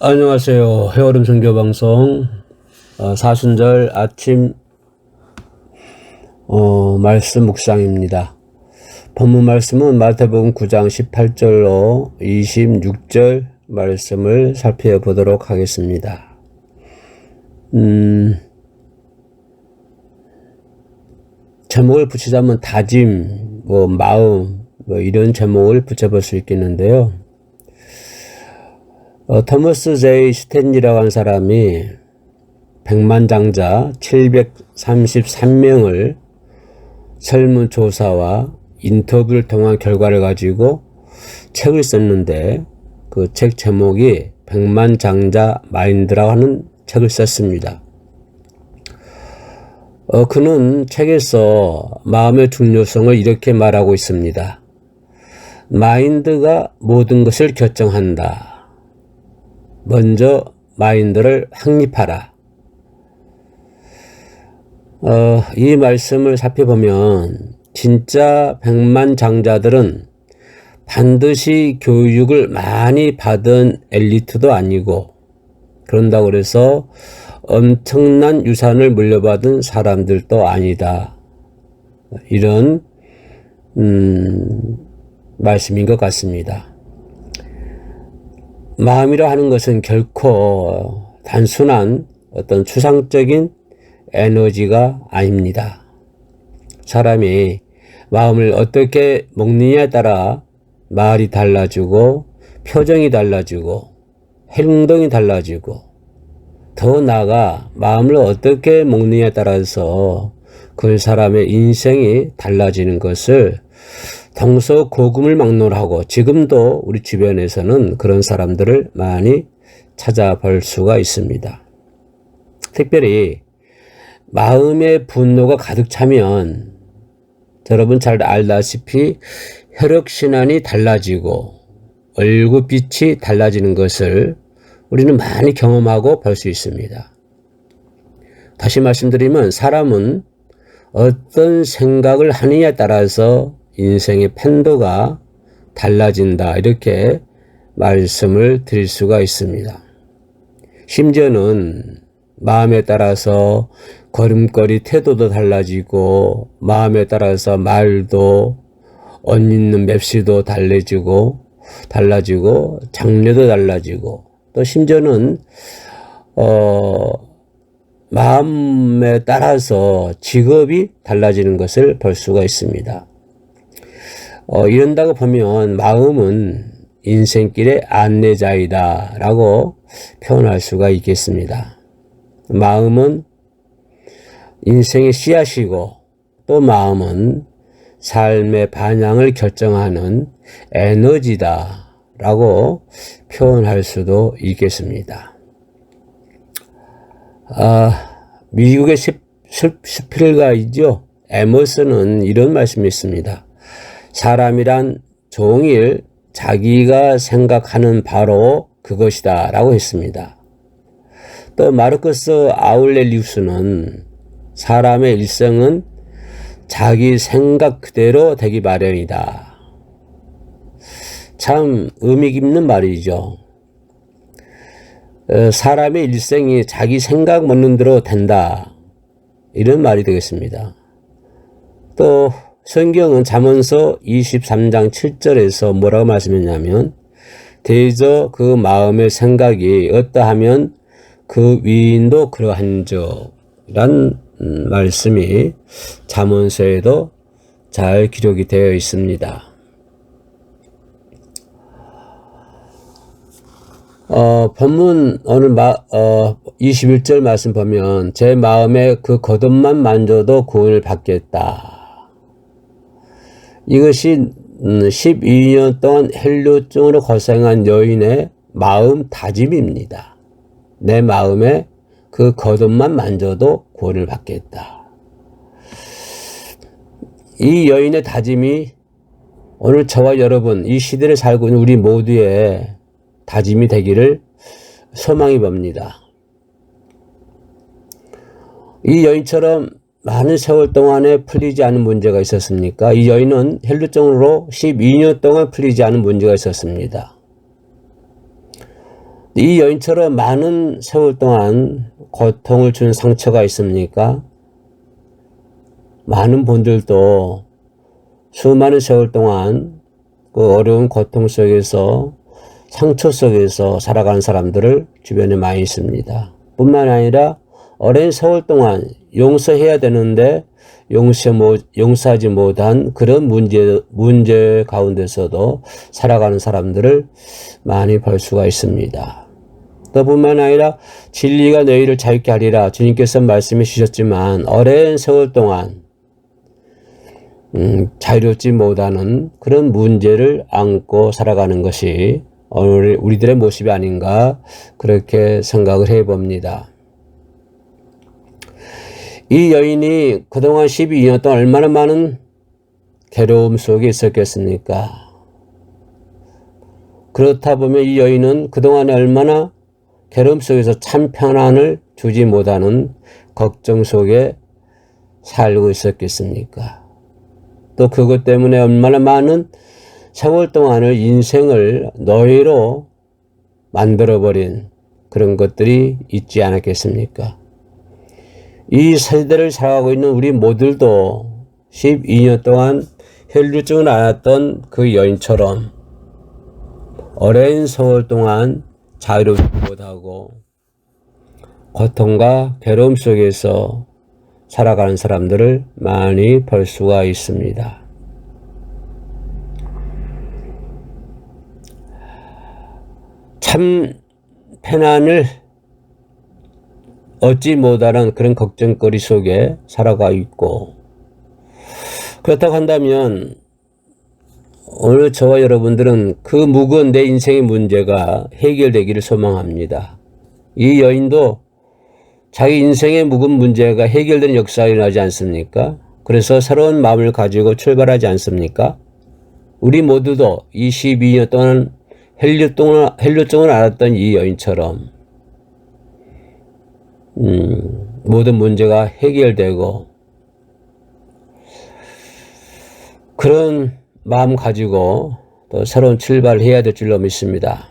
안녕하세요. 해오름 선교방송 사순절 아침 말씀 묵상입니다. 본문 말씀은 마태복음 9장 18절로 26절 말씀을 살펴보도록 하겠습니다. 제목을 붙이자면 다짐, 마음, 이런 제목을 붙여볼 수 있겠는데요. 토머스 제이 스탠리라고 하는 사람이 백만장자 733명을 설문조사와 인터뷰를 통한 결과를 가지고 책을 썼는데 그 책 제목이 백만장자 마인드라고 하는 책을 썼습니다. 그는 책에서 마음의 중요성을 이렇게 말하고 있습니다. 마인드가 모든 것을 결정한다. 먼저 마인드를 확립하라. 이 말씀을 살펴보면 진짜 백만장자들은 반드시 교육을 많이 받은 엘리트도 아니고 그런다고 해서 엄청난 유산을 물려받은 사람들도 아니다. 이런 말씀인 것 같습니다. 마음이라 하는 것은 결코 단순한 어떤 추상적인 에너지가 아닙니다. 사람이 마음을 어떻게 먹느냐에 따라 말이 달라지고 표정이 달라지고 행동이 달라지고 더 나아가 마음을 어떻게 먹느냐에 따라서 그 사람의 인생이 달라지는 것을 동서고금을 막론하고 지금도 우리 주변에서는 그런 사람들을 많이 찾아볼 수가 있습니다. 특별히 마음의 분노가 가득 차면 여러분 잘 알다시피 혈액순환이 달라지고 얼굴빛이 달라지는 것을 우리는 많이 경험하고 볼 수 있습니다. 다시 말씀드리면 사람은 어떤 생각을 하느냐에 따라서 인생의 판도가 달라진다. 이렇게 말씀을 드릴 수가 있습니다. 심지어는 마음에 따라서 걸음걸이 태도도 달라지고 마음에 따라서 말도 옷 입는 맵시도 달라지고 장래도 달라지고 또 심지어는 마음에 따라서 직업이 달라지는 것을 볼 수가 있습니다. 이런다고 보면 마음은 인생길의 안내자이다 라고 표현할 수가 있겠습니다. 마음은 인생의 씨앗이고 또 마음은 삶의 방향을 결정하는 에너지다 라고 표현할 수도 있겠습니다. 미국의 스필가이죠. 에머슨은 이런 말씀이 있습니다. 사람이란 종일 자기가 생각하는 바로 그것이다 라고 했습니다. 또 마르커스 아울렐리우스는 사람의 일생은 자기 생각 그대로 되기 마련이다. 참 의미 깊는 말이죠. 사람의 일생이 자기 생각 먹는 대로 된다. 이런 말이 되겠습니다. 또 성경은 잠언서 23장 7절에서 뭐라고 말씀했냐면 대저 그 마음의 생각이 어떠하면 그 위인도 그러한즉 이란 말씀이 잠언서에도 잘 기록이 되어 있습니다. 본문 오늘 21절 말씀 보면 제 마음에 그 겉옷만 만져도 구원을 받겠다. 이것이 12년 동안 헬루증으로 고생한 여인의 마음 다짐입니다. 내 마음에 그 겉옷만 만져도 구원을 받겠다. 이 여인의 다짐이 오늘 저와 여러분 이 시대를 살고 있는 우리 모두의 다짐이 되기를 소망해 봅니다. 이 여인처럼 많은 세월 동안에 풀리지 않은 문제가 있었습니까? 이 여인은 헬루증으로 12년 동안 풀리지 않은 문제가 있었습니다. 이 여인처럼 많은 세월 동안 고통을 준 상처가 있습니까? 많은 분들도 수많은 세월 동안 그 어려운 고통 속에서 상처 속에서 살아가는 사람들을 주변에 많이 있습니다. 뿐만 아니라 오랜 세월 동안 용서해야 되는데 용서하지 못한 그런 문제 가운데서도 살아가는 사람들을 많이 볼 수가 있습니다. 또 뿐만 아니라 진리가 너희를 자유케 하리라 주님께서 말씀해 주셨지만 오랜 세월 동안 자유롭지 못하는 그런 문제를 안고 살아가는 것이 오늘 우리들의 모습이 아닌가 그렇게 생각을 해봅니다. 이 여인이 그동안 12년 동안 얼마나 많은 괴로움 속에 있었겠습니까? 그렇다 보면 이 여인은 그동안에 얼마나 괴로움 속에서 참 평안을 주지 못하는 걱정 속에 살고 있었겠습니까? 또 그것 때문에 얼마나 많은 세월 동안을 인생을 노예로 만들어버린 그런 것들이 있지 않았겠습니까? 이 세대를 살아가고 있는 우리 모두도 12년 동안 혈류증을 앓았던 그 여인처럼 오랜 세월 동안 자유롭지 못하고 고통과 괴로움 속에서 살아가는 사람들을 많이 볼 수가 있습니다. 참 편안을 얻지 못하는 그런 걱정거리 속에 살아가 있고, 그렇다고 한다면 오늘 저와 여러분들은 그 무거운 내 인생의 문제가 해결되기를 소망합니다. 이 여인도 자기 인생의 무거운 문제가 해결되는 역사가 일어나지 않습니까? 그래서 새로운 마음을 가지고 출발하지 않습니까? 우리 모두도 22년 동안 혈류증을 앓았던 이 여인처럼 모든 문제가 해결되고 그런 마음 가지고 또 새로운 출발을 해야 될 줄로 믿습니다.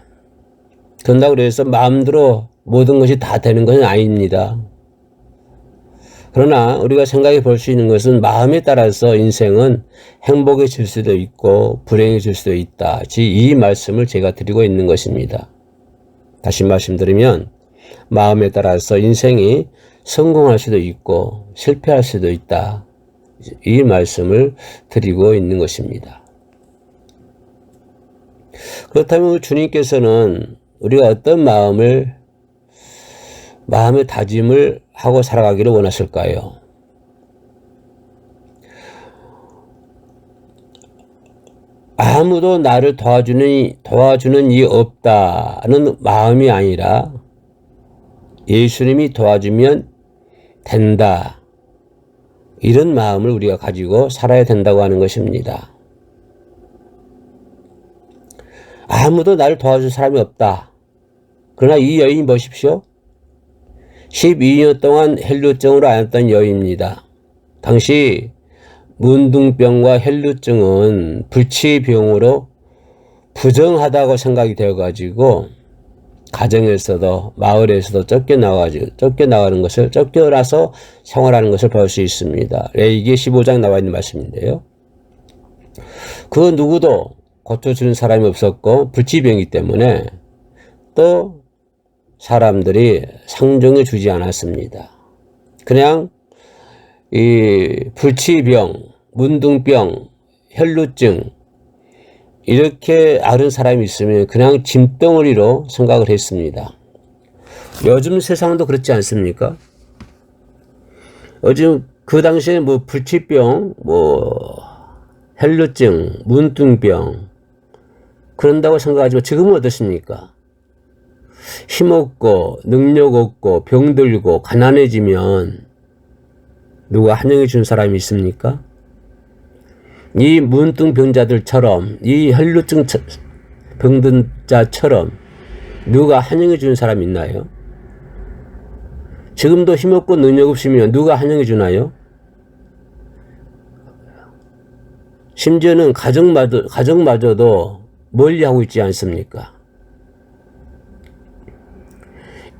그런다고 해서 마음대로 모든 것이 다 되는 것은 아닙니다. 그러나 우리가 생각해 볼 수 있는 것은 마음에 따라서 인생은 행복해질 수도 있고 불행해질 수도 있다. 이 말씀을 제가 드리고 있는 것입니다. 다시 말씀드리면 마음에 따라서 인생이 성공할 수도 있고 실패할 수도 있다. 이 말씀을 드리고 있는 것입니다. 그렇다면 주님께서는 우리가 어떤 마음의 다짐을 하고 살아가기를 원하실까요? 아무도 나를 도와주는 이 없다는 마음이 아니라 예수님이 도와주면 된다. 이런 마음을 우리가 가지고 살아야 된다고 하는 것입니다. 아무도 나를 도와줄 사람이 없다. 그러나 이 여인이 보십시오. 12년 동안 혈류증으로 앓았던 여인입니다. 당시 문둥병과 혈류증은 불치병으로 부정하다고 생각이 되어가지고 가정에서도 마을에서도 쫓겨나서 생활하는 것을 볼 수 있습니다. 레위기 15장 나와 있는 말씀인데요. 그 누구도 고쳐주는 사람이 없었고 불치병이기 때문에 또 사람들이 상종해 주지 않았습니다. 그냥 이 불치병, 문둥병, 혈루증 이렇게 앓은 사람이 있으면 그냥 짐덩어리로 생각을 했습니다. 요즘 세상도 그렇지 않습니까? 요즘 그 당시에 뭐 불치병, 혈루증, 문둥병 그런다고 생각하지만 지금은 어떻습니까? 힘없고 능력 없고 병들고 가난해지면 누가 환영해 준 사람이 있습니까? 이 문둥병자들처럼 이 혈루증 병든 자처럼 누가 환영해 주는 사람이 있나요? 지금도 힘없고 능력 없으면 누가 환영해 주나요? 심지어는 가정마저도 멀리하고 있지 않습니까?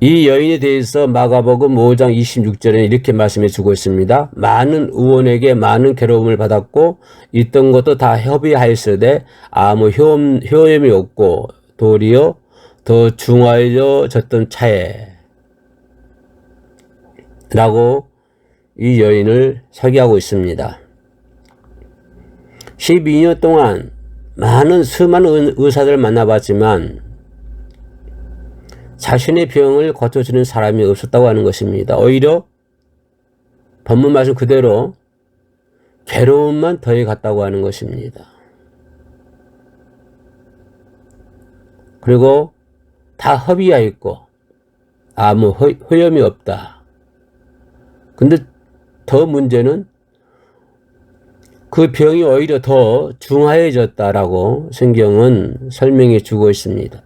이 여인에 대해서 마가복음 5장 26절에 이렇게 말씀해 주고 있습니다. 많은 의원에게 많은 괴로움을 받았고 있던 것도 다 협의하였으되 아무 효험이 없고 도리어 더 중하여졌던 차에 라고 이 여인을 설계하고 있습니다. 12년 동안 수많은 의사들을 만나봤지만 자신의 병을 고쳐주는 사람이 없었다고 하는 것입니다. 오히려 본문 말씀 그대로 괴로움만 더해갔다고 하는 것입니다. 그리고 다 협의하였고 아무 효험이 없다. 근데 더 문제는 그 병이 오히려 더 중하여졌다라고 성경은 설명해 주고 있습니다.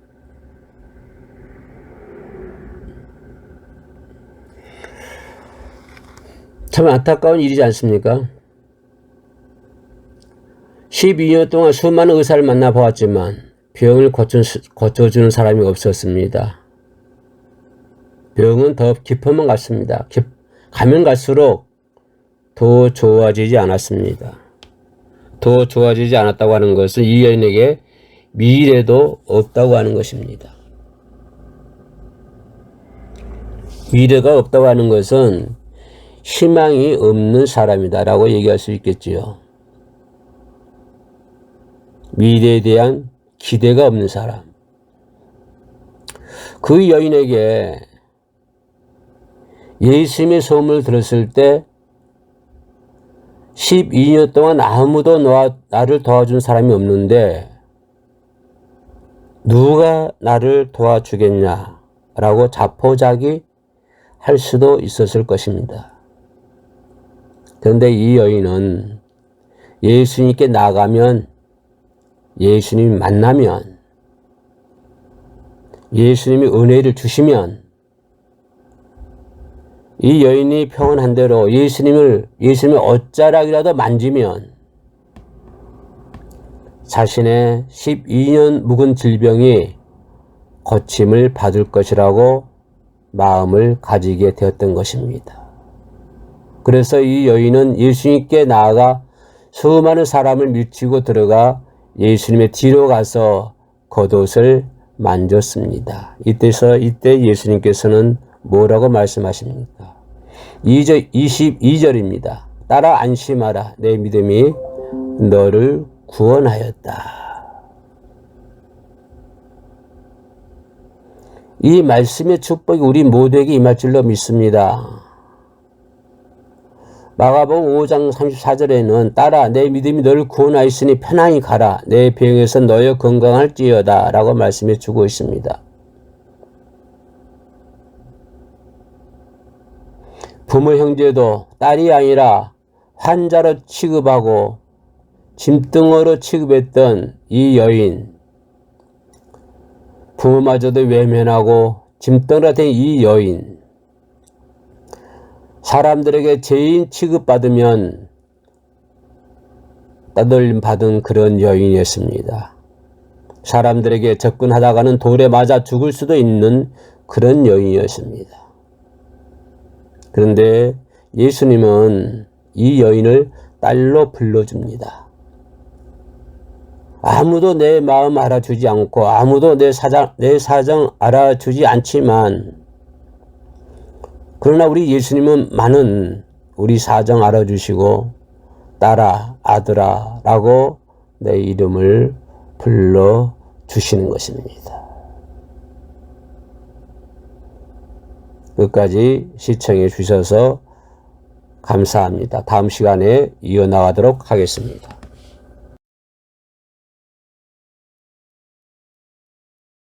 참 안타까운 일이지 않습니까? 12년 동안 수많은 의사를 만나보았지만 병을 고쳐주는 사람이 없었습니다. 병은 더 깊어만 갔습니다. 가면 갈수록 더 좋아지지 않았습니다. 더 좋아지지 않았다고 하는 것은 이 여인에게 미래도 없다고 하는 것입니다. 미래가 없다고 하는 것은 희망이 없는 사람이다 라고 얘기할 수 있겠지요. 미래에 대한 기대가 없는 사람. 그 여인에게 예수님의 소문을 들었을 때 12년 동안 아무도 나를 도와준 사람이 없는데 누가 나를 도와주겠냐라고 자포자기 할 수도 있었을 것입니다. 그런데 이 여인은 예수님께 나가면, 예수님이 만나면, 예수님이 은혜를 주시면 이 여인이 평안한 대로 예수님의 옷자락이라도 만지면 자신의 12년 묵은 질병이 고침을 받을 것이라고 마음을 가지게 되었던 것입니다. 그래서 이 여인은 예수님께 나아가 수많은 사람을 밀치고 들어가 예수님의 뒤로 가서 겉옷을 만졌습니다. 이때 예수님께서는 뭐라고 말씀하십니까? 22절입니다. 따라 안심하라. 내 믿음이 너를 구원하였다. 이 말씀의 축복이 우리 모두에게 임할 줄로 믿습니다. 마가복음 5장 34절에는 따라 내 믿음이 너를 구원하였으니 편안히 가라. 내 병에서 너여 건강할지어다 라고 말씀해 주고 있습니다. 부모 형제도 딸이 아니라 환자로 취급하고 짐덩어로 취급했던 이 여인, 부모마저도 외면하고 짐덩어리가 된 이 여인, 사람들에게 죄인 취급받으면 따돌림 받은 그런 여인이었습니다. 사람들에게 접근하다가는 돌에 맞아 죽을 수도 있는 그런 여인이었습니다. 그런데 예수님은 이 여인을 딸로 불러줍니다. 아무도 내 마음 알아주지 않고 아무도 내 사정 알아주지 않지만 그러나 우리 예수님은 많은 우리 사정 알아주시고 딸아, 아들아 라고 내 이름을 불러주시는 것입니다. 끝까지 시청해 주셔서 감사합니다. 다음 시간에 이어나가도록 하겠습니다.